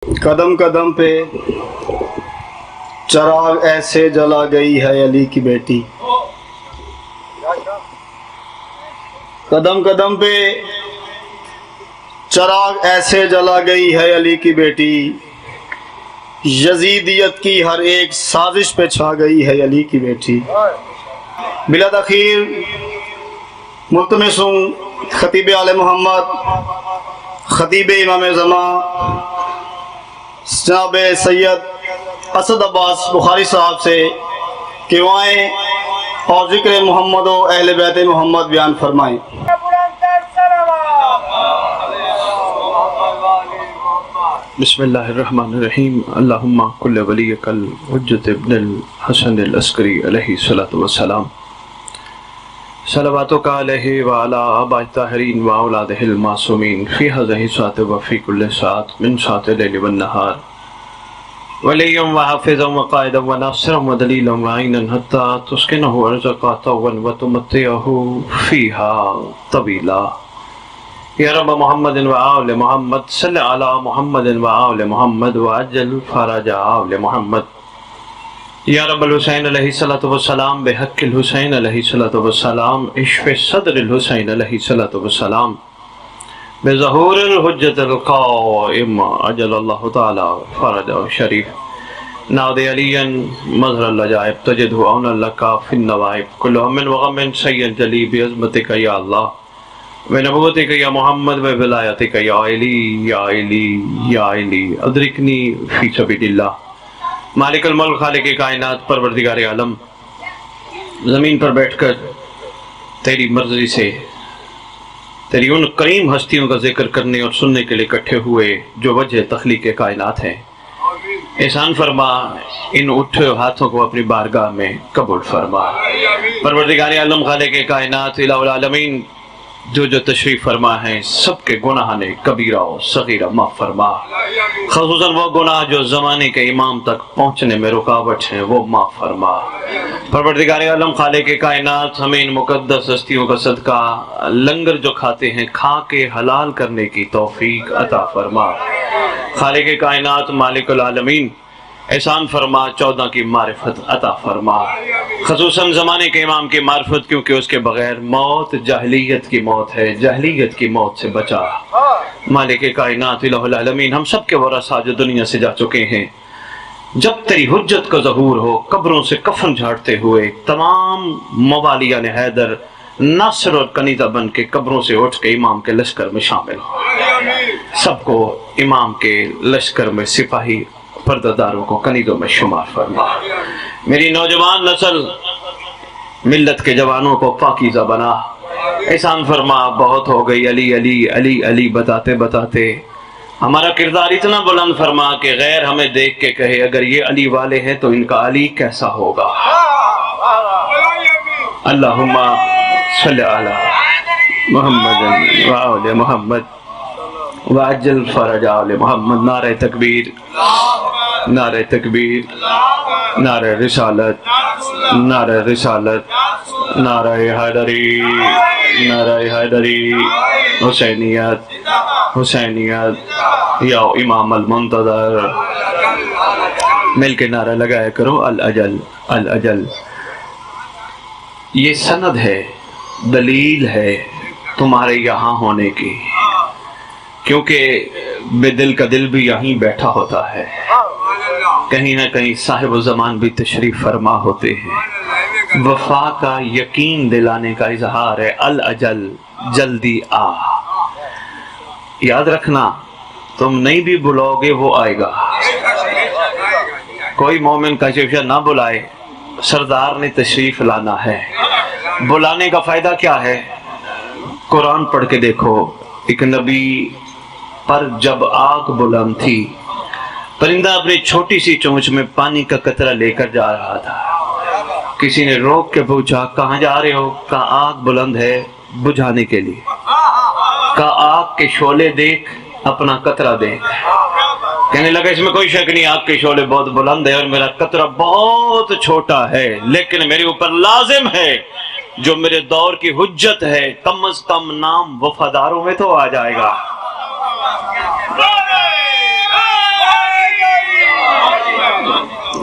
قدم قدم پہ چراغ ایسے جلا گئی ہے علی کی بیٹی، قدم قدم پہ چراغ ایسے جلا گئی ہے علی کی بیٹی، یزیدیت کی ہر ایک سازش پہ چھا گئی ہے علی کی بیٹی۔ بلا تاخیر ملتمس ہوں خطیب آل محمد، خطیب امام زمان جناب سید اسد عباس بخاری صاحب سے کہ وہ آئیں اور ذکر محمد و اہل بیت محمد بیان فرمائیں۔ بسم اللہ الرحمن الرحیم۔ اللہم کل ولیک الحجۃ ابن الحسن العسکری علیہ الصلوۃ والسلام، صلواتک علیہ وعلی آباء الطاہرین و اولادہ المعصومین فی ہذہ الساعۃ و فی کل ساعۃ من ساعۃ اللیل والنہار، ولیا وحافظا وقائدا وناصرا ودلیلا وعینا حتی تسکنہ ارضک طوعا وتمتعہ فیہا طویلا۔ یا رب محمد و آل محمد صلی علی محمد و آل محمد وعجل فرج آل محمد۔ یا رب الحسین علیہ الصلوۃ والسلام بحق الحسین علیہ الصلوۃ والسلام اشف صدر الحسین علیہ الصلوۃ والسلام بظہور الحجۃ القائم عجل اللہ تعالی فرج شریف۔ ناد علی مظہر العجائب تجدہ عونا لک فی النوائب، کل ہم و غم سید جلی بعظمتک یا اللہ ونبوتک یا محمد وولایتک یا علی یا علی یا علی ادرکنی فی سبیل اللہ۔ مالک الملک، خالق کائنات، پروردگار عالم، زمین پر بیٹھ کر تیری مرضی سے تیری ان کریم ہستیوں کا ذکر کرنے اور سننے کے لیے اکٹھے ہوئے جو وجہ تخلیق کائنات ہیں، احسان فرما، ان اٹھے ہاتھوں کو اپنی بارگاہ میں قبول فرما۔ پروردگار عالم، خالق کائنات، الہ العالمین، جو تشریف فرما ہیں سب کے گناہ نے کبیرہ و صغیرہ معاف فرما، خصوصاً وہ گناہ جو زمانے کے امام تک پہنچنے میں رکاوٹ ہیں وہ معاف فرما۔ پروردگار عالم، خالق کائنات، ہمیں ان مقدس ہستیوں کا صدقہ لنگر جو کھاتے ہیں کھا کے حلال کرنے کی توفیق عطا فرما۔ خالق کائنات، مالک العالمین، احسان فرما، 14 کی معرفت عطا فرما، خصوصاً زمانے کے امام کی معرفت، کیونکہ اس کے بغیر موت جاہلیت کی موت ہے، جاہلیت کی موت سے بچا۔ مالک کائنات، الہ العالمین، ہم سب کے ورثہ جو دنیا سے جا چکے ہیں، جب تیری حجت کا ظہور ہو قبروں سے کفن جھاڑتے ہوئے تمام موالیان حیدر ناصر اور کنیزہ بن کے قبروں سے اٹھ کے امام کے لشکر میں شامل ہو، سب کو امام کے لشکر میں سپاہی پردہ کو کنیزوں میں شمار فرما۔ میری نوجوان نسل ملت کے جوانوں کو پاکیزہ بنا، احسان فرما، بہت ہو گئی علی علی علی علی بتاتے بتاتے ہمارا کردار اتنا بلند فرما کہ غیر ہمیں دیکھ کے کہے اگر یہ علی والے ہیں تو ان کا علی کیسا ہوگا۔ اللہم صلی علی محمد و آل محمد وعجل فرج آل محمد۔ نعرہ تکبیر، نعرہ تکبیر، نعرہ رسالت، نعرہ رسالت، نعرہ حیدری، نعرہ حیدری، حسینیت، حسینیت، یا امام المنتظر۔ مل کے نعرہ لگایا کرو، الاجل الاجل۔ یہ سند ہے، دلیل ہے تمہارے یہاں ہونے کی، کیونکہ بے دل کا دل بھی یہیں بیٹھا ہوتا ہے، کہیں نہ کہیں صاحب الزمان بھی تشریف فرما ہوتے ہیں۔ وفا کا یقین دلانے کا اظہار ہے، الاجل، جلدی آ۔ یاد رکھنا، تم نہیں بھی بلاؤ گے وہ آئے گا۔ کوئی مومن کا شفشہ نہ بلائے، سردار نے تشریف لانا ہے۔ بلانے کا فائدہ کیا ہے؟ قرآن پڑھ کے دیکھو، ایک نبی پر جب آگ بلند تھی، پرندہ اپنی چھوٹی سی چونچ میں پانی کا قطرہ لے کر جا رہا تھا، کسی نے روک کے پوچھا کہاں جا رہے ہو؟ کہا آگ بلند ہے بجھانے کے لیے۔ کہا آگ کے شعلے دیکھ، اپنا قطرہ دیکھ۔ کہنے لگا اس میں کوئی شک نہیں، آگ کے شعلے بہت بلند ہے اور میرا قطرہ بہت چھوٹا ہے، لیکن میرے اوپر لازم ہے جو میرے دور کی حجت ہے، کم از کم نام وفاداروں میں تو آ جائے گا۔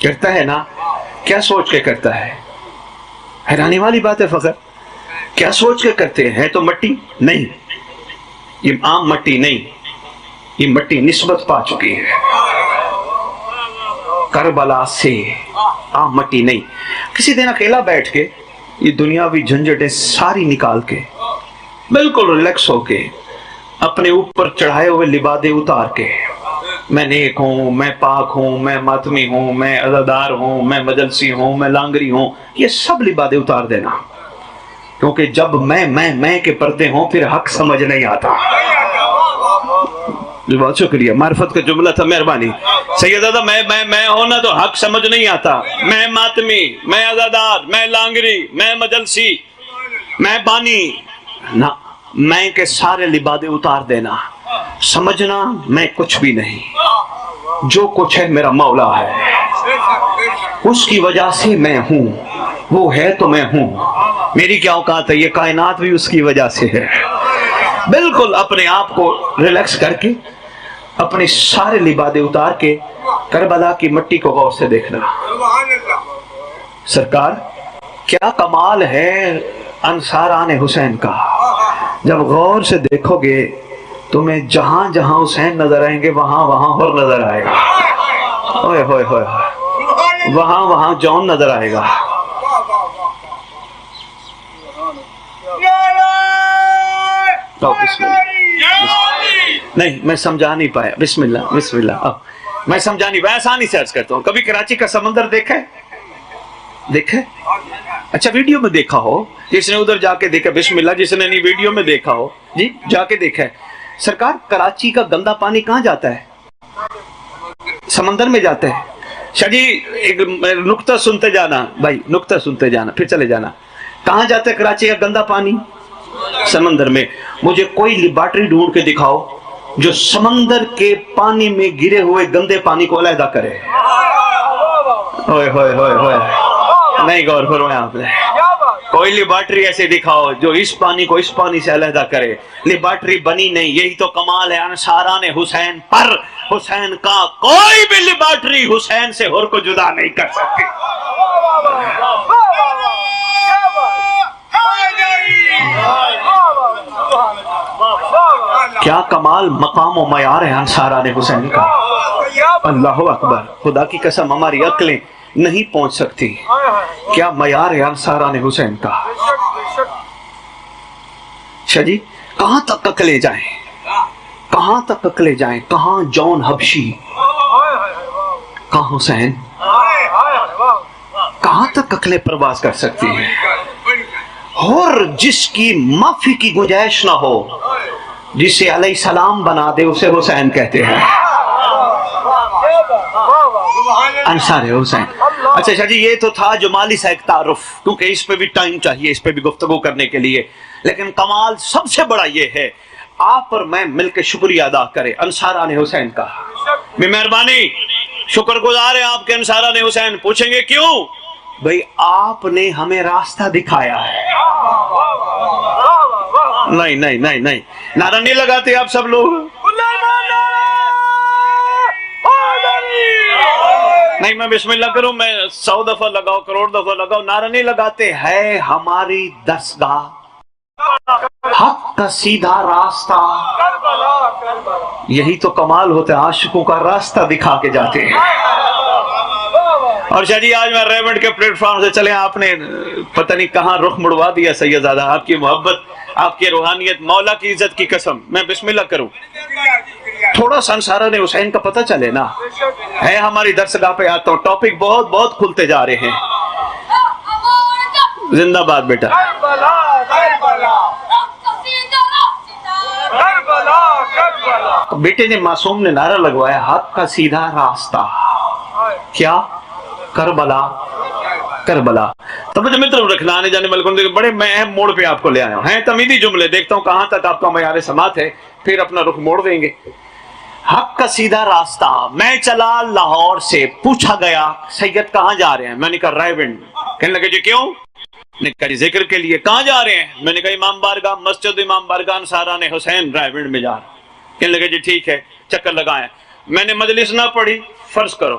کرتا ہے نا, کیا سوچ کے کرتا ہے؟ حیرانی والی بات ہے فخر, کیا سوچ کے کرتے ہیں؟ تو مٹی نہیں, یہ عام مٹی نہیں, یہ مٹی نسبت پا چکی ہے کربلا سے, عام مٹی نہیں. کسی دن اکیلا بیٹھ کے یہ دنیاوی جھنجھٹیں ساری نکال کے بالکل ریلیکس ہو کے اپنے اوپر چڑھائے ہوئے لبادے اتار کے, میں نیک ہوں, میں پاک ہوں, میں ماتمی ہوں, میں عزادار ہوں, میں مجلسی ہوں, میں لانگری ہوں, یہ سب لبادے اتار دینا. کیونکہ جب میں کے پردے ہوں پھر حق سمجھ نہیں آتا. بہت شکریہ, معرفت کا جملہ تھا, مہربانی. سیدہ میں ہونا تو حق سمجھ نہیں آتا. میں ماتمی, میں عزادار, میں لانگری, میں مجلسی, میں بانی, نہ, میں کے سارے لبادے اتار دینا, سمجھنا میں کچھ بھی نہیں, جو کچھ ہے میرا مولا ہے, اس کی وجہ سے میں ہوں, وہ ہے تو میں ہوں, میری کیا اوقات ہے, یہ کائنات بھی اس کی وجہ سے ہے. بالکل اپنے آپ کو ریلیکس کر کے اپنے سارے لبادے اتار کے کربلا کی مٹی کو غور سے دیکھنا. سرکار کیا کمال ہے انصاران حسین کا, جب غور سے دیکھو گے تمہیں جہاں جہاں حسین نظر آئیں گے وہاں وہاں اور نظر آئے گا, اوئے ہوئے ہوئے, وہاں وہاں جون نظر آئے گا. نہیں میں سمجھا نہیں پایا, بسم اللہ بسم اللہ, میں سمجھا نہیں پایا, آسانی سے عرض کرتا ہوں. کبھی کراچی کا سمندر دیکھا ہے؟ دیکھا ہے؟ اچھا ویڈیو میں دیکھا ہو, جس نے ادھر جا کے دیکھا, بسم اللہ, جس نے نہیں ویڈیو میں دیکھا ہو جی جا کے دیکھا ہے. سرکار کراچی کا گندا پانی کہاں جاتا ہے؟ سمندر میں جاتا ہے. شاہ جی ایک نقطہ سنتے جانا بھائی, نقطہ سنتے جانا پھر چلے جانا. کہاں جاتا ہے کراچی کا گندا پانی؟ سمندر میں. مجھے کوئی لیبارٹری ڈھونڈ کے دکھاؤ جو سمندر کے پانی میں گرے ہوئے گندے پانی کو علیحدہ کرے. ہوئے ہوئے ہوئے ہوئے, نہیں غور فرمائیں آپ نے, کوئی لیبارٹری ایسے دکھاؤ جو اس پانی کو اس پانی سے علیحدہ کرے. لیبارٹری بنی نہیں. یہی تو کمال ہے انصاران حسین پر. حسین کا کوئی بھی لیبارٹری حسین سے حر کو جدا نہیں کر سکتی. کیا کمال مقام و معیار ہے انصاران حسین کا. اللہ اکبر, خدا کی قسم ہماری عقلیں نہیں پہنچ سکتی. کیا معیار ہے انصاران حسین کا. شاہ جی کہاں تک عقلیں جائیں, کہاں تک عقلیں جائیں, کہاں جون حبشی, کہاں حسین, کہاں تک عقلیں پرواز کر سکتی ہیں. اور جس کی معافی کی گنجائش نہ ہو, جسے علیہ السلام بنا دے اسے حسین کہتے ہیں. انصار حسین. اچھا شاہ جی یہ تو تھا جمالی سا ایک تعارف, کیونکہ اس پہ بھی ٹائم چاہیے, اس پہ بھی گفتگو کرنے کے لیے. لیکن کمال سب سے بڑا یہ ہے آپ اور میں مل کے شکریہ ادا کریں انصاران حسین کا. مہربانی شکر گزار ہے آپ کے انصاران حسین. پوچھیں گے کیوں؟ بھئی آپ نے ہمیں راستہ دکھایا ہے. نہیں نہیں نہیں نہیں, نعرہ نہیں لگاتے آپ سب لوگ؟ نہیں میں بسم اللہ کروں, میں 100 دفعہ لگاؤ, کروڑ دفعہ لگاؤ, نعرہ نہیں لگاتے. ہے ہماری درسگاہ, حق کا سیدھا راستہ. یہی تو کمال ہوتا ہے, عاشقوں کا راستہ دکھا کے جاتے ہیں. اور شاہ جی آج میں ریمنڈ کے پلیٹ فارم سے چلے, آپ نے پتہ نہیں کہاں رخ مڑوا دیا سیدزادہ. آپ کی محبت, آپ کی روحانیت, مولا کی عزت کی قسم. میں بسم اللہ کروں, تھوڑا سا انصاران حسین کا پتہ چلے نا. ہے ہماری درسگاہ پہ آتا ہوں, ٹاپک بہت بہت کھلتے جا رہے ہیں. زندہ باد بیٹا. بیٹے نے, معصوم نے نعرہ لگوایا, حق کا سیدھا راستہ. کیا؟ کربلا. کربلا. تو مجھے مطلب رکھنا, آنے جانے ملکوں میں بڑے میں اہم موڑ پہ آپ کو لے آیا ہوں. ہیں تمیدی جملے, دیکھتا ہوں کہاں تک آپ کا معیار سماعت ہے, پھر اپنا رخ موڑ دیں گے. حق کا سیدھا راستہ. میں چلا لاہور سے, پوچھا گیا سید کہاں جا رہے ہیں؟ میں نے کہا رائے ونڈ. کہنے لگے جی کیوں؟ نے کہا جی ذکر کے لیے. کہاں جا رہے ہیں؟ میں نے کہا امام بارگاہ, مسجد امام بارگاہ انصاران حسین رائے ونڈ میں جا رہے ہیں. کہنے لگے جی ٹھیک ہے چکر لگائیں. میں نے مجلس نہ پڑھی, فرض کرو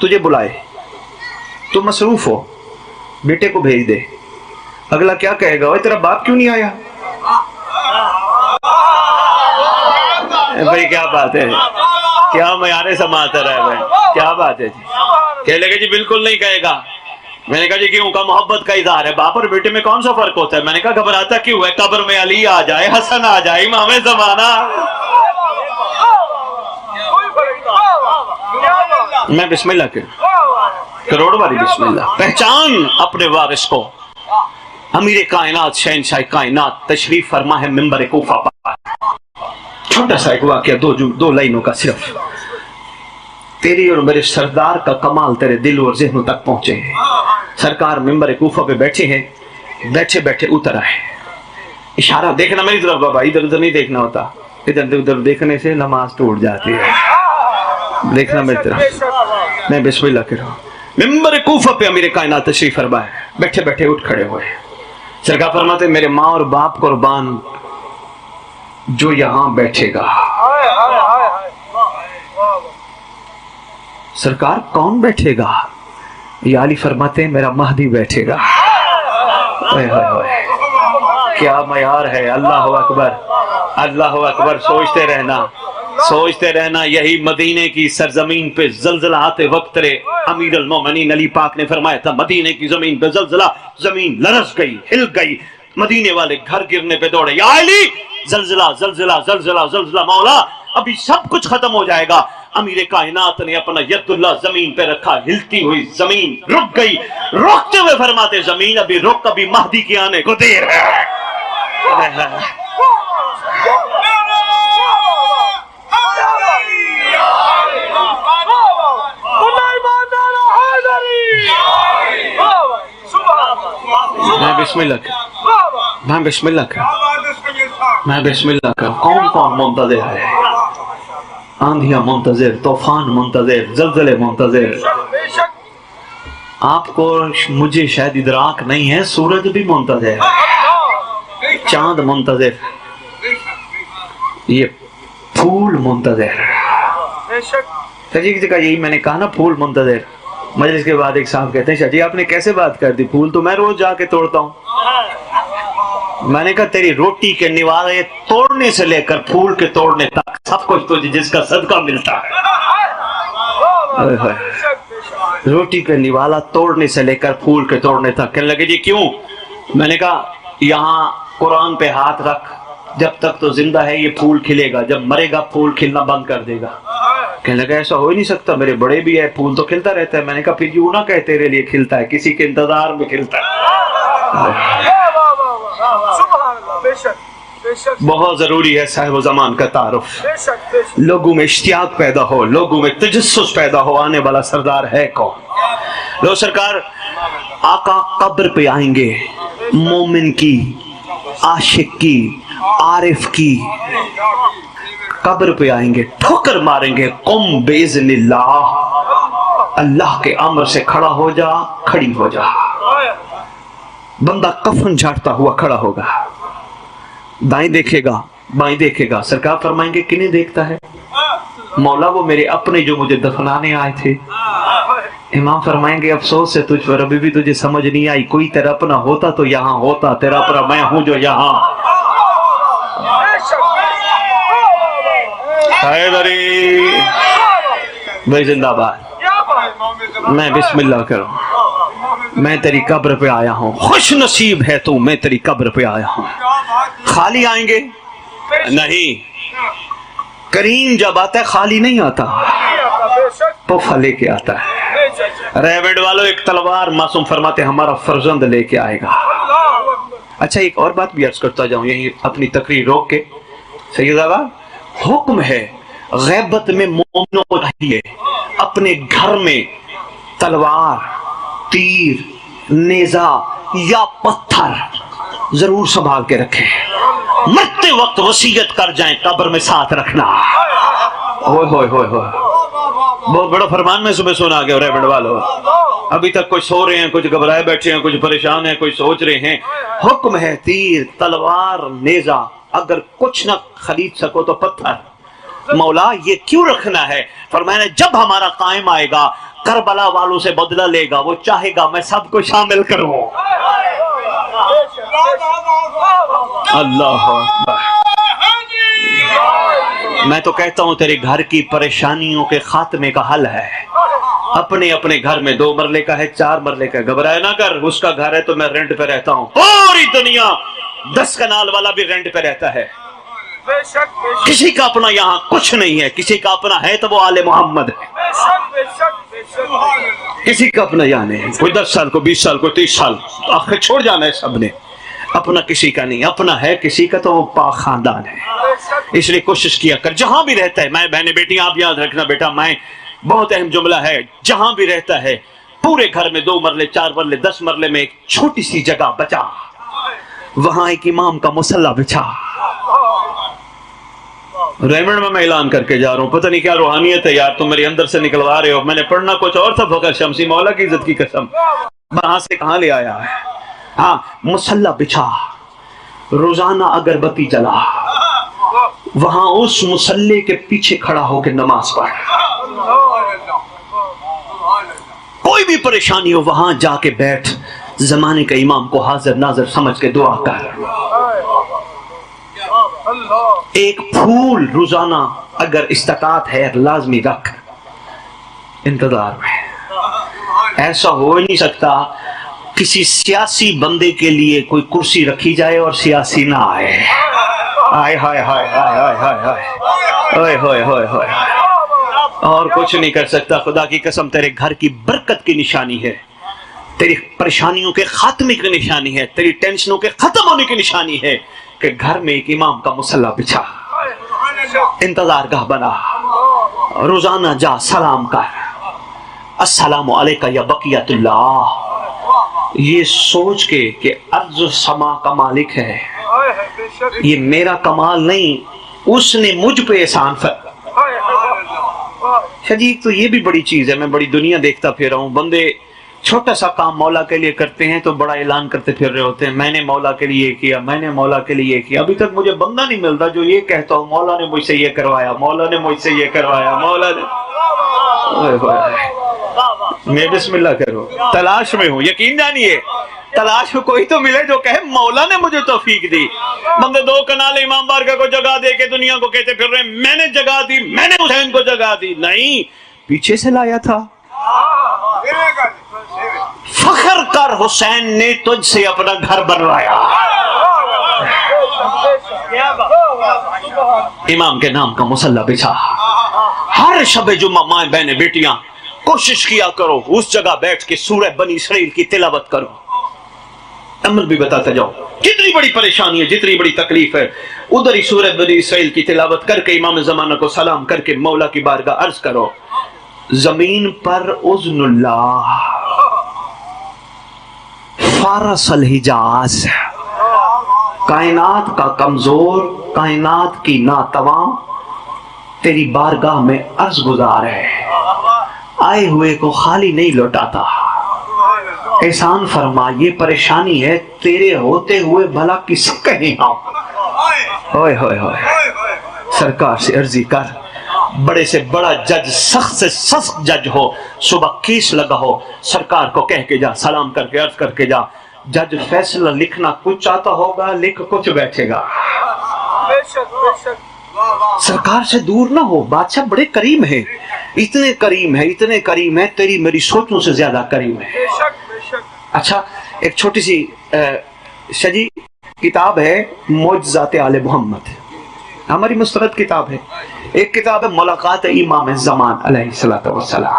تجھے بلائے، تو مصروف ہو، بیٹے کو بھیج دے۔ اگلا کیا کہے گا؟ اوے تیرا باپ کیوں نہیں آیا؟ بھائی کیا بات ہے، کیا معیار سماعت ہے بھائی، کیا بات ہے جی؟ کہنے لگے جی بالکل نہیں کہے گا۔ میں نے کہا جی کیوں؟ کا محبت کا اظہار ہے، باپ اور بیٹے میں کون سا فرق ہوتا ہے؟ میں نے کہا گھبراتا کیوں ہے؟ قبر میں علی آ جائے، حسن آ جائے، امام زمانہ۔ میں بسم اللہ کے کروڑ باری بسم اللہ۔ پہچان اپنے وارث کو۔ امیر کائنات شہنشاہ کائنات تشریف فرما ہے منبر کوفہ پر۔ چھوٹا سا ایک واقعہ، دو لائنوں کا صرف۔ تیری اور میرے سردار کا کمال تیرے دل اور ذہنوں تک پہنچے ہیں۔ سرکار منبر کوفہ پہ بیٹھے ہیں، بیٹھے بیٹھے اتر آئے۔ اشارہ دیکھنا میری طرف بابا، ادھر ادھر نہیں دیکھنا ہوتا، ادھر ادھر دیکھنے سے نماز ٹوٹ جاتی ہے۔ دیکھنا میری طرف، میں بسم اللہ کر رہا ہوں۔ منبر کوفہ پہ امیر کائنات تشریف فرما ہے، بیٹھے بیٹھے اٹھ کھڑے ہوئے۔ سرکار فرماتے میرے ماں اور باپ قربان جو یہاں بیٹھے گا۔ سرکار کون بیٹھے گا؟ یا علی فرماتے ہیں میرا مہدی بیٹھے گا۔ کیا معیار ہے، اللہ اکبر، اللہ اکبر۔ سوچتے رہنا، سوچتے رہنا، یہی مدینے کی سرزمین پہ زلزلہ آتے وقت امیر المومنین علی پاک نے فرمایا تھا مدینے کی زمین پہ زلزلہ، زمین لرز گئی، ہل گئی، مدینے والے گھر گرنے پہ دوڑے، یا علی زلزلہ زلزلہ زلزلہ زلزلہ، مولا ابھی سب کچھ ختم ہو جائے گا۔ امیر کائنات نے اپنا ید اللہ زمین پہ رکھا، ہلتی ہوئی زمین رک گئی، رکتے ہوئے فرماتے زمین ابھی رک، ابھی مہدی کے آنے کو دیر ہے۔ میں بسم اللہ کر، میں بسم اللہ کر، میں بسم اللہ کر۔ کون کون منتظر ہے؟ آندھیاں منتظر، طوفان منتظر، زلزلے منتظر۔ آپ کو مجھے شاید ادراک نہیں ہے، سورج بھی منتظر ہے، چاند منتظر، یہ پھول منتظر۔ شاہ جی کا یہی میں نے کہا نا، پھول منتظر۔ مجلس کے بعد ایک صاحب کہتے ہیں شاہ جی آپ نے کیسے بات کر دی، پھول تو میں روز جا کے توڑتا ہوں۔ میں نے کہا تیری روٹی کے نوالے توڑنے سے لے کر پھول کے توڑنے تک سب کچھ تجھے جس کا صدقہ ملتا ہے۔ روٹی کے نوالا توڑنے سے لے کر پھول کے توڑنے تک۔ کہنے لگے جی کیوں؟ میں نے کہا یہاں قرآن پہ ہاتھ رکھ، جب تک تو زندہ ہے یہ پھول کھلے گا، جب مرے گا پھول کھلنا بند کر دے گا۔ کہنے لگا ایسا ہو ہی نہیں سکتا، میرے بڑے بھی ہے، پھول تو کھلتا رہتا ہے۔ میں نے کہا پھر یوں نہ کہ تیرے لیے کھلتا ہے، کسی کے انتظار میں کھلتا ہے۔ بہت ضروری ہے صاحب زمان کا تعارف، لوگوں میں اشتیاق پیدا ہو، لوگوں میں تجسس پیدا ہو، آنے والا سردار ہے کون۔ لو سرکار آقا قبر پہ آئیں گے، مومن کی، عاشق کی، عارف کی قبر پہ آئیں گے، ٹھوکر ماریں گے، قم باذن اللہ، اللہ کے امر سے کھڑا ہو جا، کھڑی ہو جا۔ بندہ کفن جھاڑتا ہوا کھڑا ہوگا، دائیں دیکھے گا، بائیں دیکھے گا۔ سرکار فرمائیں گے کنہیں دیکھتا ہے؟ مولا وہ میرے اپنے جو مجھے دفنانے آئے تھے۔ امام فرمائیں گے افسوس ہے تجھ پر، ابھی بھی تجھے سمجھ نہیں آئی، کوئی تیرا اپنا ہوتا تو یہاں ہوتا، تیرا اپنا میں ہوں جو یہاں۔ حیدری بھائی زندہ باد۔ میں بسم اللہ کروں، میں تیری قبر پہ آیا ہوں، خوش نصیب ہے تو، میں تیری قبر پہ آیا ہوں۔ خالی آئیں گے نہیں، کریم جب آتا ہے خالی نہیں آتا، تحفہ لے کے آتا ہے۔ ریوڈ والوں ایک تلوار معصوم فرماتے ہمارا فرزند لے کے آئے گا۔ اچھا ایک اور بات بھی عرض کرتا جاؤں یہی اپنی تقریر روک کے، سید آباد حکم ہے غیبت میں مومنوں کو چاہیے اپنے گھر میں تلوار، تیر، نیزہ یا پتھر ضرور سنبھال کے رکھیں، مرتے وقت وصیت کر جائیں قبر میں ساتھ رکھنا۔ ہوئے ہوئے ہوئے ہوئے، بہت بڑا فرمان میں صبح سنا گیا ریوڈ والوں۔ ابھی تک کچھ سو رہے ہیں، کچھ گھبرائے بیٹھے ہیں، کچھ پریشان ہیں، کچھ سوچ رہے ہیں۔ حکم ہے تیر، تلوار، نیزہ، اگر کچھ نہ خرید سکو تو پتھر۔ مولا یہ کیوں رکھنا ہے؟ فرمایا جب ہمارا قائم آئے گا کربلا والوں سے بدلہ لے گا، وہ چاہے گا میں سب کو شامل کروں۔ اللہ اکبر۔ میں تو کہتا ہوں تیرے گھر کی پریشانیوں کے خاتمے کا حل ہے اپنے اپنے گھر میں، 2 مرلے کا ہے 4 مرلے کا، گھبرائے نہ کر، اس کا گھر ہے تو میں رینٹ پہ رہتا ہوں، پوری دنیا 10 کنال والا بھی رینٹ پہ رہتا ہے، کسی کا اپنا یہاں کچھ نہیں ہے، کسی کا اپنا ہے تو وہ آل محمد ہے، کسی کا اپنا یہاں نہیں ہے، کوئی 10 سال کو 20 سال کو 30 سال آخر چھوڑ جانا ہے، سب نے اپنا کسی کا نہیں، اپنا ہے کسی کا تو وہ پاک خاندان ہے۔ اس لیے کوشش کیا کر جہاں بھی رہتا ہے، میں بہنیں بیٹیاں آپ یاد رکھنا بیٹا، میں بہت اہم جملہ ہے، جہاں بھی رہتا ہے پورے گھر میں 2 مرلے 4 مرلے 10 مرلے میں ایک چھوٹی سی جگہ بچا، وہاں ایک امام کا مصلی بچھا۔ ریمنڈ میں اعلان کر کے جا رہا ہوں، پتہ نہیں کیا روحانیت ہے یار، تم میرے اندر سے نکلوا رہے ہو، میں نے پڑھنا کچھ اور تھا، فخر شمسی، مولا کی عزت کی قسم وہاں سے کہاں لے آیا ہے۔ ہاں مصلی بچھا، روزانہ اگربتی جلا، وہاں اس مصلی کے پیچھے کھڑا ہو کے نماز پڑھ، کوئی بھی پریشانی ہو وہاں جا کے بیٹھ، زمانے کا امام کو حاضر ناظر سمجھ کے دعا کر، ایک پھول روزانہ اگر استطاعت ہے لازمی رکھ، انتظار میں۔ ایسا ہو ہی نہیں سکتا کسی سیاسی بندے کے لیے کوئی کرسی رکھی جائے اور سیاسی نہ آئے، آئے ہائے ہائے ہائے ہائے ہائے ہائے ہائے ہائے، اور کچھ نہیں کر سکتا۔ خدا کی قسم تیرے گھر کی برکت کی نشانی ہے، تیری پریشانیوں کے خاتمے کی نشانی ہے، تیری ٹینشنوں کے ختم ہونے کی نشانی ہے کہ گھر میں ایک امام کا مصلی بچھا، انتظار گاہ بنا، روزانہ جا سلام کر، السلام علیکہ یا بقیت اللہ، یہ سوچ کے کہ ارض و سما کا مالک ہے، یہ میرا کمال نہیں، اس نے مجھ پہ احسان شدید۔ تو یہ بھی بڑی چیز ہے، میں بڑی دنیا دیکھتا پھر رہا ہوں، بندے چھوٹا سا کام مولا کے لیے کرتے ہیں تو بڑا اعلان کرتے پھر رہے ہوتے ہیں، میں نے مولا کے لیے کیا، میں نے مولا کے لیے کیا۔ ابھی تک مجھے بندہ نہیں ملتا جو یہ کہتا ہوں مولا نے مجھ سے یہ کروایا، مولا نے مجھ سے یہ کروایا، مولا نے۔ میں بسم اللہ کرو، تلاش میں ہوں، یقین جانیے تلاش میں کوئی تو ملے جو کہے مولا نے مجھے توفیق دی۔ بندے 2 کنال امام بارگاہ کو جگہ دے کے دنیا کو کہتے پھر رہے میں نے جگہ دی، میں نے حسین کو جگہ دی، نہیں، پیچھے سے لایا تھا۔ فخر کر حسین نے تجھ سے اپنا گھر بنوایا، امام کے نام کا مصلی بچھا۔ ہر شب جمعہ ماں بہنیں بیٹیاں کوشش کیا کرو اس جگہ بیٹھ کے سورہ بنی اسرائیل کی تلاوت کرو، عمل بھی بتاتا جاؤ، جتنی بڑی پریشانی ہے جتنی بڑی تکلیف ہے ادھر ہی سورہ بنی اسرائیل کی تلاوت کر کے امام زمانہ کو سلام کر کے مولا کی بارگاہ عرض کرو، زمین پر اذن اللہ فارس الحجاز، کائنات کا کمزور، کائنات کی ناتواں تیری بارگاہ میں عرض گزار ہے، آئے ہوئے کو خالی نہیں لوٹاتا، احسان فرما، یہ پریشانی ہے تیرے ہوتے ہوئے بھلا کس کہیں ہوں۔ ہوئے ہوئے ہوئے، سرکار سے عرضی کر، بڑے سے بڑا جج، سخت سے سخت جج ہو، صبح کیس لگا ہو، سرکار کو کہہ کے جا، سلام کر کے عرض کر کے جا، جج فیصلہ لکھنا کچھ چاہتا ہوگا، لکھ کچھ بیٹھے گا، سرکار سے دور نہ ہو، بادشاہ بڑے کریم ہے، اتنے کریم ہے، اتنے کریم ہے، تیری میری سوچوں سے زیادہ کریم ہے۔ اچھا ایک چھوٹی سی شجی کتاب ہے معجزات آل محمد، ہماری مسترد کتاب ہے، ایک کتاب ہے ملاقات امام زمان علیہ السلام۔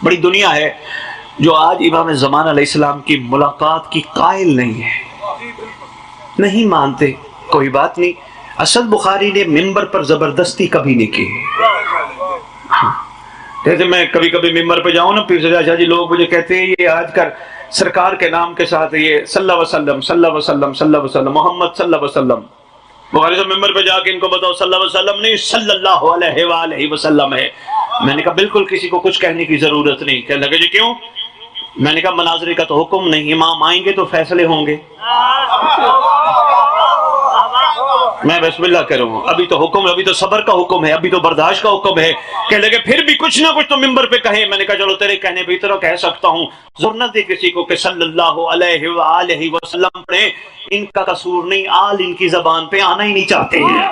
بڑی دنیا ہے جو آج امام زمان علیہ السلام کی ملاقات کی قائل نہیں ہے، نہیں مانتے، کوئی بات نہیں، اسد بخاری نے منبر پر زبردستی کبھی نہیں کی۔ جیسے میں کبھی کبھی ممبر پہ جاؤں نا پیر سجاد شاہ جی، لوگ مجھے کہتے ہیں یہ آج کل سرکار کے نام کے ساتھ یہ صلی اللہ علیہ وسلم صلی اللہ علیہ وسلم صلی اللہ علیہ وسلم محمد صلی اللہ علیہ وسلم، بخاری صاحب ممبر پہ جا کے ان کو بتاؤ صلی اللہ علیہ وسلم نہیں صلی اللہ علیہ وآلہ وسلم ہے۔ میں نے کہا بالکل کسی کو کچھ کہنے کی ضرورت نہیں۔ کہنے لگے جی کیوں؟ میں نے کہا مناظرے کا تو حکم نہیں، امام آئیں گے تو فیصلے ہوں گے، میں بسم اللہ کروں، ابھی تو حکم، ابھی تو صبر کا حکم ہے، ابھی تو برداشت کا حکم ہے. کہنے لگے پھر بھی کچھ نہ کچھ تو ممبر پہ کہیں. میں نے کہا چلو تیرے کہنے پہ اتنا کہہ سکتا ہوں، ضرورت نہ دے کسی کو کہ صلی اللہ علیہ وآلہ وسلم پڑھیں. ان کا قصور نہیں، آل ان کی زبان پہ آنا ہی نہیں چاہتے ہیں.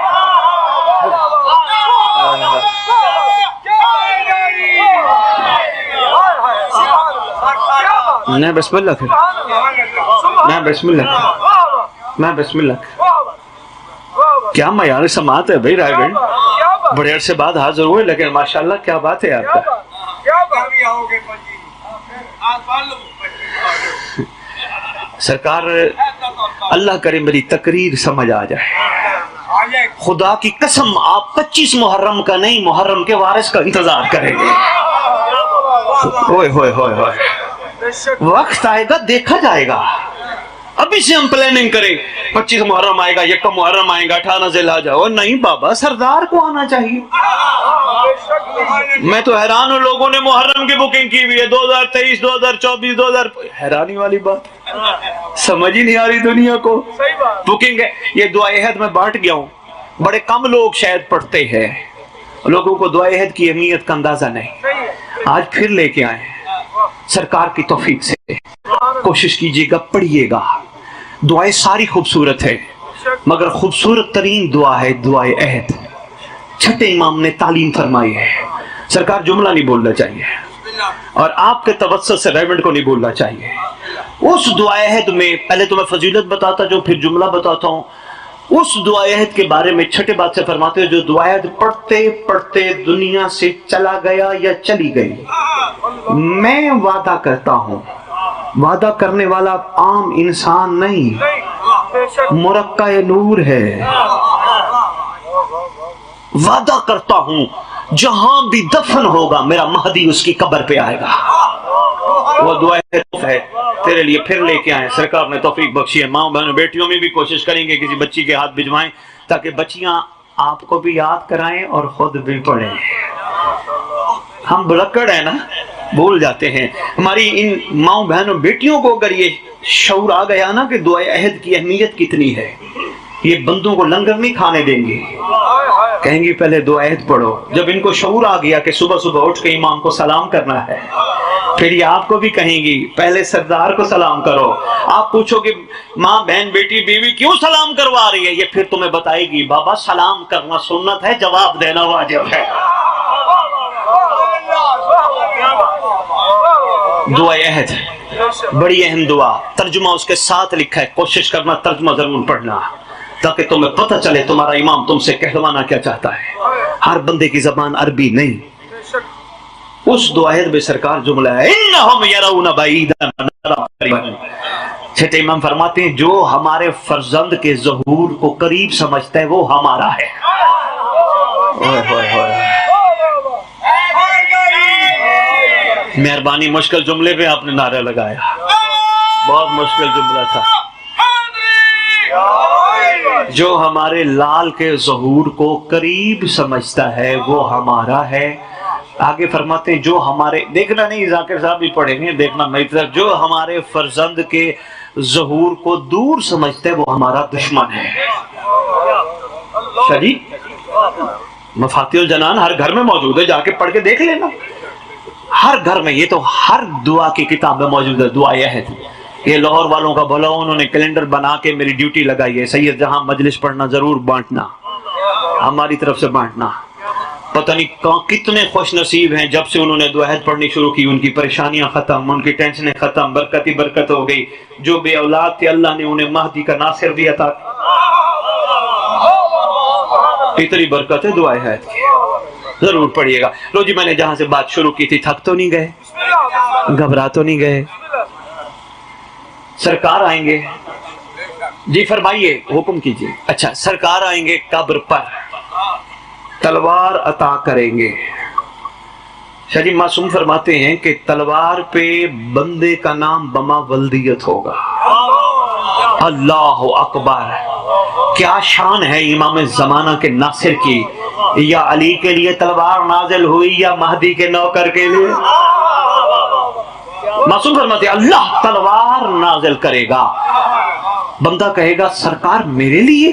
میں بسم اللہ کروں، میں بسم اللہ کروں، میں بسم اللہ کروں. کیا معیار سماعت ہے بھائی رائے گڑھ، بڑے عرصے بعد حاضر ہوئے، لیکن ماشاءاللہ کیا بات ہے آپ کا. سرکار اللہ کرے میری تقریر سمجھ آ جائے. خدا کی قسم آپ 25 محرم کا نہیں، محرم کے وارث کا انتظار کریں گے. ہوئے ہوئے ہوئے ہوئے وقت آئے گا، دیکھا جائے گا. ابھی سے ہم پلاننگ کریں 25 محرم آئے گا، 1 محرم آئے گا، 18 ذی الحجہ. اور نہیں بابا، سردار کو آنا چاہیے. میں تو حیران ہوں، لوگوں نے محرم کی بکنگ کی ہوئی ہے 2023 2024 2000. حیرانی والی بات، سمجھ ہی نہیں آ رہی دنیا کو. بکنگ ہے. یہ دعائے عہد میں بانٹ گیا ہوں، بڑے کم لوگ شاید پڑھتے ہیں، لوگوں کو دعائے عہد کی اہمیت کا اندازہ نہیں. آج پھر لے کے آئے سرکار کی توفیق سے. کوشش کیجیے گا، پڑھیے گا. دعائیں ساری خوبصورت ہے، مگر خوبصورت ترین دعا ہے دعائے عہد. چھٹے امام نے تعلیم فرمائی ہے. سرکار جملہ نہیں بولنا چاہیے، اور آپ کے توسط سے ریونڈ کو نہیں بولنا چاہیے. اس دعائے عہد میں پہلے تو میں فضیلت بتاتا جو، پھر جملہ بتاتا ہوں. اس دعائے عہد کے بارے میں چھٹے بات سے فرماتے ہیں، جو دعائے عہد پڑھتے پڑھتے دنیا سے چلا گیا یا چلی گئی، میں وعدہ کرتا ہوں، وعدہ کرنے والا عام انسان نہیں، مرقع نور ہے. وعدہ کرتا ہوں جہاں بھی دفن ہوگا میرا مہدی اس کی قبر پہ آئے گا. وہ دعا ہے تیرے لیے پھر لے کے آئے. سرکار نے توفیق بخشی ہے. ماں بہنوں بیٹیوں میں بھی کوشش کریں گے کسی بچی کے ہاتھ بھجوائیں، تاکہ بچیاں آپ کو بھی یاد کرائیں اور خود بھی پڑھیں. ہم بلکڑ ہیں نا، بھول جاتے ہیں. ہماری ان ماں بہنوں بیٹیوں کو اگر یہ شعور آ گیا نا کہ دعائے عہد کی اہمیت کتنی ہے، یہ بندوں کو لنگر نہیں کھانے دیں گے. کہیں گی پہلے دعائے عہد پڑھو. جب ان کو شعور آ گیا کہ صبح صبح اٹھ کے امام کو سلام کرنا ہے، پھر یہ آپ کو بھی کہیں گی پہلے سردار کو سلام کرو. آپ پوچھو کہ ماں بہن بیٹی بیوی کیوں سلام کروا رہی ہے، یہ پھر تمہیں بتائے گی بابا سلام کرنا سنت ہے، جواب دینا واجب ہے. دعائے عہد بڑی اہم دعا. ترجمہ اس کے ساتھ لکھا ہے، کوشش کرنا ترجمہ ضرور پڑھنا، تاکہ تمہیں پتہ چلے تمہارا امام تم سے کہلوانا کیا چاہتا ہے. ہر بندے کی زبان عربی نہیں. اس دعائے میں سرکار جملہ ہے انہم یرون بعیدا ونرا قریبا. چھٹے امام فرماتے ہیں جو ہمارے فرزند کے ظہور کو قریب سمجھتا ہے وہ ہمارا ہے. مہربانی، مشکل جملے پہ آپ نے نعرہ لگایا، بہت مشکل جملہ تھا. جو ہمارے لال کے ظہور کو قریب سمجھتا ہے وہ ہمارا ہے. آگے فرماتے ہیں جو ہمارے، دیکھنا نہیں ذاکر صاحب بھی پڑھیں گے، دیکھنا میری طرف، جو ہمارے فرزند کے ظہور کو دور سمجھتا ہے وہ ہمارا دشمن ہے. شجی مفاتیح الجنان ہر گھر میں موجود ہے، جا کے پڑھ کے دیکھ لینا. ہر گھر میں، یہ تو ہر دعا کی کتاب میں موجود ہے دعائے عہد. یہ لاہور والوں کا بھلا، انہوں نے کیلنڈر بنا کے میری ڈیوٹی لگائی ہے، سید جہاں مجلس پڑھنا ضرور بانٹنا، ہماری طرف سے بانٹنا. پتہ نہیں کتنے خوش نصیب ہیں جب سے انہوں نے دعائے عہد پڑھنی شروع کی، ان کی پریشانیاں ختم، ان کی ٹینشنیں ختم، برکت ہی برکت ہو گئی. جو بے اولاد تھے اللہ نے انہیں مہدی کا ناصر بھی عطا. اتنی برکت ہے دعائے عہد کی، ضرور پڑھیے گا. لو جی، میں نے جہاں سے بات شروع کی تھی، تھک تو نہیں گئے، گھبرا تو نہیں گئے؟ سرکار آئیں گے، جی فرمائیے، حکم کیجیے. اچھا، سرکار آئیں گے قبر پر، تلوار عطا کریں گے. شاہ جی معصوم فرماتے ہیں کہ تلوار پہ بندے کا نام بما ولدیت ہوگا. اللہ اکبر، کیا شان ہے امام زمانہ کے ناصر کی. یا علی کے لیے تلوار نازل ہوئی یا مہدی کے نوکر کے لیے؟ معصوم فرماتے ہیں اللہ تلوار نازل کرے گا. بندہ کہے گا سرکار میرے لیے؟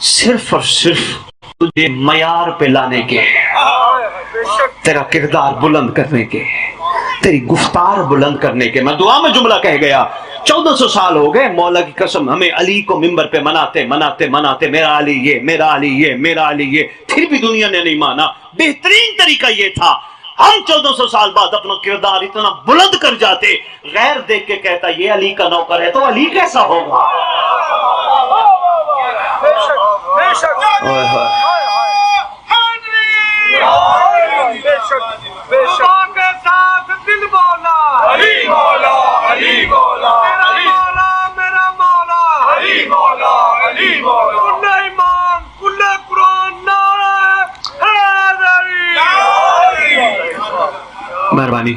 صرف اور صرف تجھے معیار پہ لانے کے، تیرا کردار بلند کرنے کے، تیری گفتار بلند کرنے کے۔ میں دعا میں جملہ کہہ گیا، 1400 سال ہو گئے، مولا کی قسم ہمیں علی کو منبر پہ مناتے میرا علی یہ، میرا علی یہ، میرا علی یہ، پھر بھی دنیا نے نہیں مانا۔ بہترین طریقہ یہ تھا ہم 1400 سال بعد اپنا کردار اتنا بلند کر جاتے، غیر دیکھ کے کہتا یہ علی کا نوکر ہے تو علی کیسا ہوگا۔ مہربانی،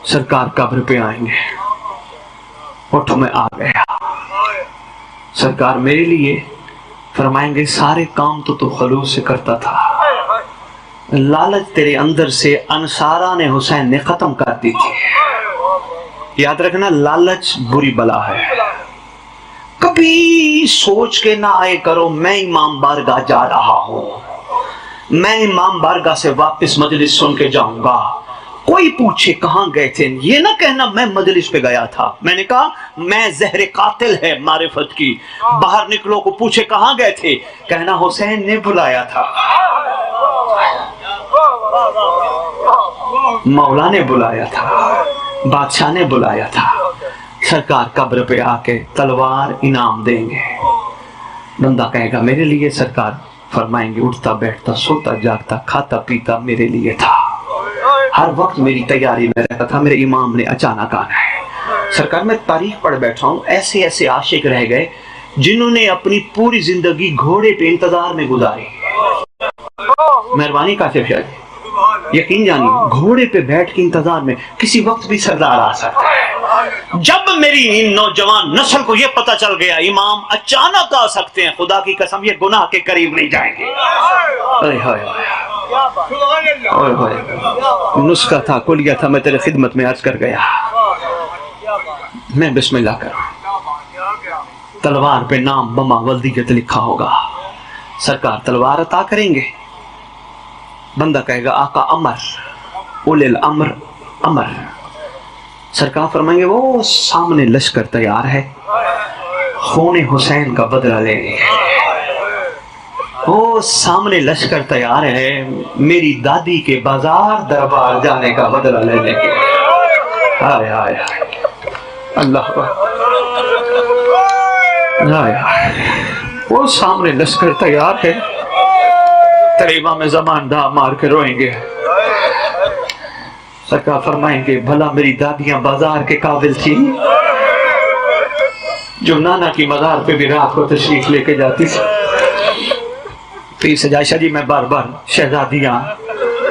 سرکار قبر پہ آئیں گے، اٹھو میں آ گیا۔ سرکار میرے لیے فرمائیں گے سارے کام تو خلوص سے کرتا تھا، لالچ تیرے اندر سے انصارہ نے حسین نے ختم کر دی تھی۔ یاد رکھنا لالچ بری بلا ہے، کبھی سوچ کے نہ آئے کرو میں امام بارگاہ جا رہا ہوں، میں امام بارگاہ سے واپس مجلس سن کے جاؤں گا، کوئی پوچھے کہاں گئے تھے یہ نہ کہنا میں مجلس پہ گیا تھا، میں نے کہا میں زہر قاتل ہے معرفت کی، باہر نکلو کو پوچھے کہاں گئے تھے کہنا حسین نے بلایا تھا، مولا نے بلایا تھا، بادشاہ نے بلایا تھا۔ سرکار قبر پہ آ کے تلوار انعام دیں گے، بندہ کہے گا میرے لیے سرکار فرمائیں گے اٹھتا بیٹھتا سوتا جاگتا کھاتا پیتا میرے لیے تھا، ہر وقت میری تیاری میں رہتا تھا، میرے امام نے اچانک آنا ہے۔ سرکار میں تاریخ پڑھ بیٹھا ہوں، ایسے ایسے عاشق رہ گئے جنہوں نے اپنی پوری زندگی گھوڑے پہ انتظار میں گزاری۔ مہربانی کاشف شاہ جی، یقین جانیے گھوڑے پہ بیٹھ کے انتظار میں کسی وقت بھی سردار آ سکتا ہے۔ جب میری ان نوجوان نسل کو یہ پتا چل گیا امام اچانک آ سکتے ہیں، خدا کی قسم یہ گناہ کے قریب نہیں جائیں گے۔ نسخہ تھا کلیہ تھا، میں تیرے خدمت میں عرض کر گیا، میں بسم اللہ کروں، تلوار پہ نام بما ولدیت لکھا ہوگا، سرکار تلوار عطا کریں گے، بندہ کہے گا آقا امر، اولی الامر امر، سرکار فرمائیں گے وہ سامنے لشکر تیار ہے خون حسین کا بدلہ لینے، وہ سامنے لشکر تیار ہے میری دادی کے بازار دربار جانے کا بدلہ لینے کے۔ آئے آئے اللہ وہ سامنے لشکر تیار ہے، تیرے امام زمان دا مار کے روئیں گے۔ سرکار فرمائیں گے بھلا میری دادیاں بازار کے قابل تھی جو نانا کی مزار پہ بھی رات کو تشریف لے کے جاتی تھی۔ پیر سجائشہ جی میں بار بار شہزادیاں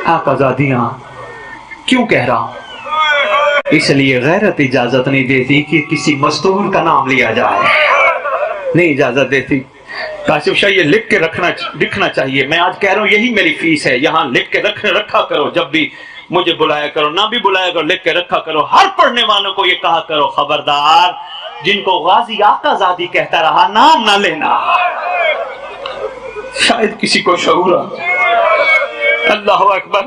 آقازادیاں کیوں کہہ رہا ہوں؟ اس لیے غیرت اجازت نہیں دیتی کہ کسی مزدور کا نام لیا جائے، نہیں اجازت دیتی۔ کاشف شاہ یہ لکھ کے لکھنا چاہیے، میں آج کہہ رہا ہوں یہی میری فیس ہے، یہاں لکھ کے رکھا کرو، جب بھی مجھے بلایا کرو، نہ بھی بلایا کرو لکھ کے رکھا کرو، ہر پڑھنے والوں کو یہ کہا کرو خبردار جن کو غازی آقا زادی کہتا رہا نام نہ لینا، شاید کسی کو شعور آ۔ اللہ اکبر،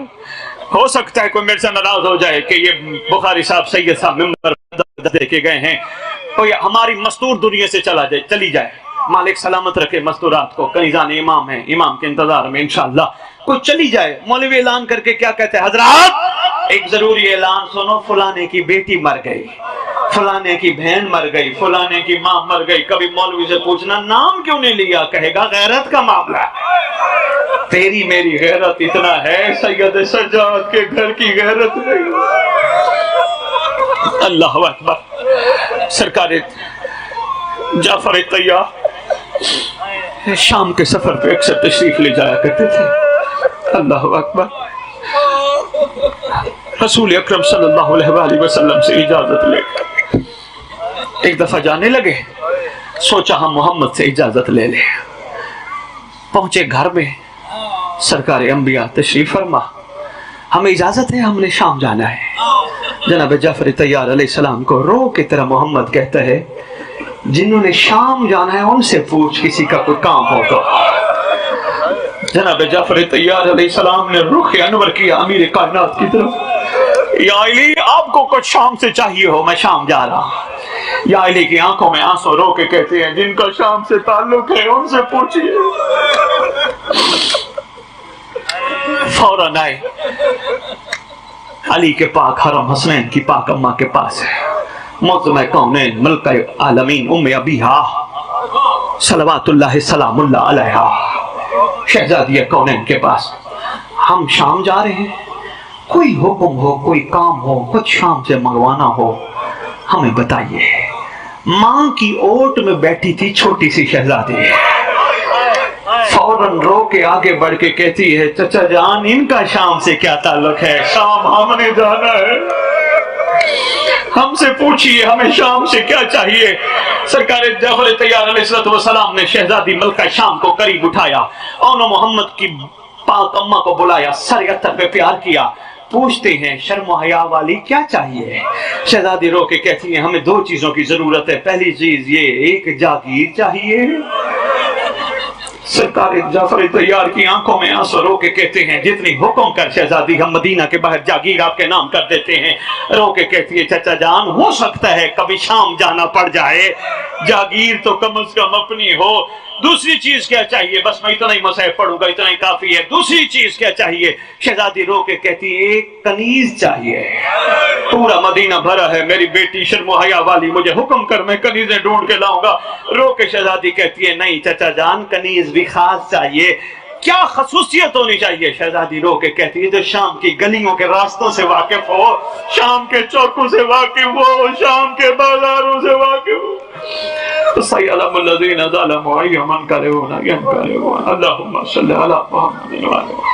ہو سکتا ہے کوئی میرے سے ناراض ہو جائے کہ یہ بخاری صاحب سید صاحب ممبر دے کے گئے ہیں، کوئی ہماری مستور دنیا سے چلی جائے، مالک سلامت رکھے مستورات کو، کنیزان امام ہیں، امام کے انتظار میں انشاءاللہ کوئی چلی جائے، مولوی اعلان کر کے کیا کہتے ہیں حضرات ایک ضروری اعلان سنو، فلانے کی بیٹی مر گئی، فلانے کی بہن مر گئی، فلانے کی ماں مر گئی، کبھی مولوی سے پوچھنا نام کیوں نہیں لیا، کہے گا غیرت کا معاملہ ہے، تیری میری غیرت اتنا ہے سید سجاد کے گھر کی غیرت نہیں۔ اللہ اکبر، سرکار جعفر طیار شام کے سفر پہ اکثر تشریف لے جایا کرتے تھے، اللہ اکبر، رسول اکرم صلی اللہ علیہ وآلہ وسلم سے اجازت لے کر ایک دفعہ جانے لگے، سوچا ہم محمد سے اجازت لے لیں، پہنچے گھر میں، سرکار انبیاء تشریف فرما، ہمیں اجازت ہے ہم نے شام جانا ہے۔ جناب جعفر طیار علیہ السلام کو رو کے تیرا محمد کہتا ہے جنہوں نے شام جانا ہے ان سے پوچھ کسی کا کوئی کام ہو تو۔ جناب جعفر طیار علیہ السلام نے رخ انور کیا امیر کائنات کی طرف، یا علی آپ کو کچھ شام سے چاہیے ہو، میں شام جا رہا ہوں۔ یا علی کی آنکھوں میں آنسو رو کے کہتے ہیں جن کا شام سے تعلق ہے ان سے پوچھئے۔ فوراً آئے، علی کے پاک حرم حسنین کی پاک اماں کے پاس ہے، معظم کونین ملکہ عالمین ام ابیہا صلوات اللہ سلام اللہ علیہا، شہزادی کونین کے پاس۔ ہم شام جا رہے ہیں، کوئی حکم ہو، کوئی کام ہو، کچھ شام سے منگوانا ہو ہمیں بتائیے۔ ماں کی اوٹ میں بیٹھی تھی چھوٹی سی شہزادی، فوراً رو کے آگے بڑھ کے کہتی ہے چچا جان ان کا شام سے کیا تعلق ہے، شام ہم نے جانا ہے، ہم سے پوچھئے ہمیں شام سے کیا چاہیے۔ سرکار جعفر طیار علیہ السلام نے شہزادی ملکہ شام کو قریب اٹھایا، اون محمد کی پاک اماں کو بلایا، سر اتر پہ پیار کیا، پوچھتے ہیں شرم و حیا والی کیا چاہیے۔ شہزادی رو کے کہتی ہیں ہمیں دو چیزوں کی ضرورت ہے، پہلی چیز یہ ایک جاگیر چاہیے۔ سرکار جعفر طیار کی آنکھوں میں آنسو رو کے کہتے ہیں جتنی حکم کر شہزادی، ہم مدینہ کے باہر جاگیر آپ کے نام کر دیتے ہیں۔ رو کے کہتی ہے چچا جان ہو سکتا ہے کبھی شام جانا پڑ جائے، جاگیر تو کم از کم اپنی ہو۔ دوسری چیز کیا چاہیے؟ بس میں اتنا ہی مصحف پڑھوں گا، اتنا ہی کافی ہے۔ دوسری چیز کیا چاہیے؟ شہزادی رو کے کہتی ہے ایک کنیز چاہیے، پورا مدینہ بھرا ہے، میری بیٹی شرم و حیا والی، مجھے حکم کر میں کنیزیں ڈھونڈ کے لاؤں گا۔ رو کے شہزادی کہتی ہے نہیں چچا جان کنیز بھی خاص چاہیے، کیا خصوصیت ہونی چاہیے؟ شہزادی رو کے کہتی ہے جو شام کی گلیوں کے راستوں سے واقف ہو، شام کے چوکوں سے واقف ہو، شام کے بازاروں سے واقف ہو۔ سَيَعْلَمُ الَّذِينَ ظَلَمُوا أَيَّ مُنْقَلَبٍ يَنقَلِبُونَ اللهم صل على محمد وعلى